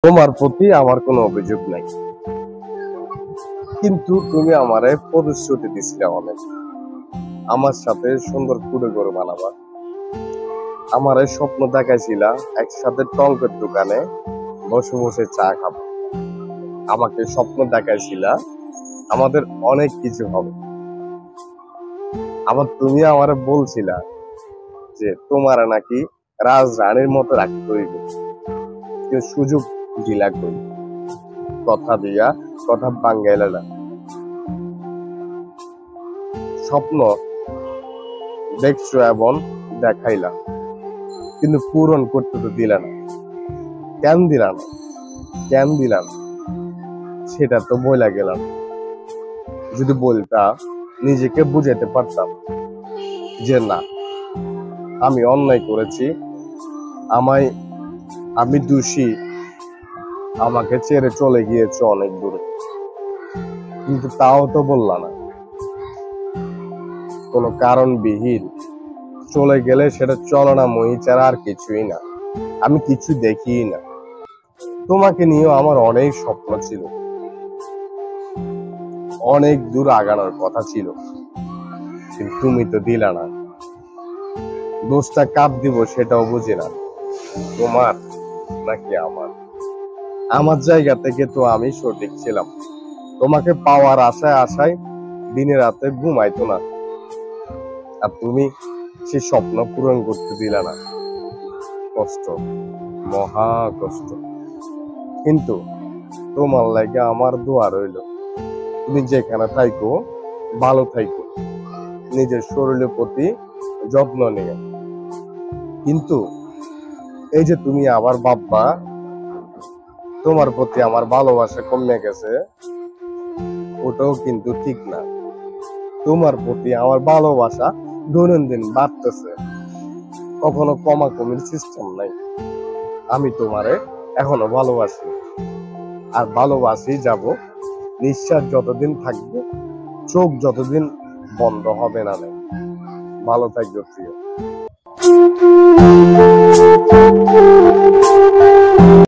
তোমার প্রতি আমার কোনো অভিযোগ নাই, কিন্তু তুমি আমারে প্রতিশ্রুতি দিছিলে অনেক, আমার সাথে সুন্দর কুড়ে করে বানাবা। আমারে স্বপ্ন দেখাইছিলা একসাথে টঙ্কের দোকানে বসে বসে চা খাবো। আমাকে স্বপ্ন দেখাইছিলা আমাদের অনেক কিছু হবে। আবার তুমি আমারে বলছিলা যে তোমার নাকি রাজরানীর মতো রাখতে হইবে, কেউ সুযোগ দিলা কই, কথা দিয়া কথা বাঙ্গাইলা না। স্বপ্ন দেখছো এবং দেখাইলা, কিন্তু পূরণ করতে তো দিলা না। কেন দিলা না? কেন দিলা না সেটা তো বইলা গেলাম। যদি বলতা নিজেকে বুঝাইতে পারতাম যে না, আমি অন্যায় করেছি, আমি দোষী, আমাকে ছেড়ে চলে গিয়েছে অনেক দূরে, কিন্তু তাও তো বললা না। কোনো কারণবিহীন চলে গেলে সেটা চলনাময়ী ছাড়া আর কিছুই না। আমি কিছু দেখি না। তোমাকে নিয়েও আমার অনেক স্বপ্ন ছিল, অনেক দূর আগানোর কথা ছিল, কিন্তু তুমি তো দিলা না। দোষটা কার দিব সেটাও বুঝি না, তোমার নাকি আমার। আমার জায়গা থেকে তো আমি সঠিক ছিলাম। তোমাকে পাওয়ার আশায় আশায় দিনে রাতে ঘুমাইতো না, আর তুমি সে স্বপ্ন পূরণ করতে দিলা না। কষ্ট, মহা কষ্ট। কিন্তু তোমার লাগে আমার দোয়া রইল, তুমি যেখানে থাইকো ভালো থাইকো, নিজের শরীরের প্রতি যত্ন নিও। কিন্তু এই যে তুমি আবার ভাববা তোমার প্রতি আমার ভালোবাসা কমে গেছে, ওটাও কিন্তু ঠিক না। তোমার প্রতি আমার ভালোবাসা দৈনন্দিন বাড়তেছে, কখনো কমা কমির সিস্টেম নাই। আমি তোমারে এখনো ভালোবাসি, আর ভালোবাসি যাব। নিঃশ্বাস যতদিন থাকবে, চোখ যতদিন বন্ধ হবে না। ভালো থাকবে প্রিয়।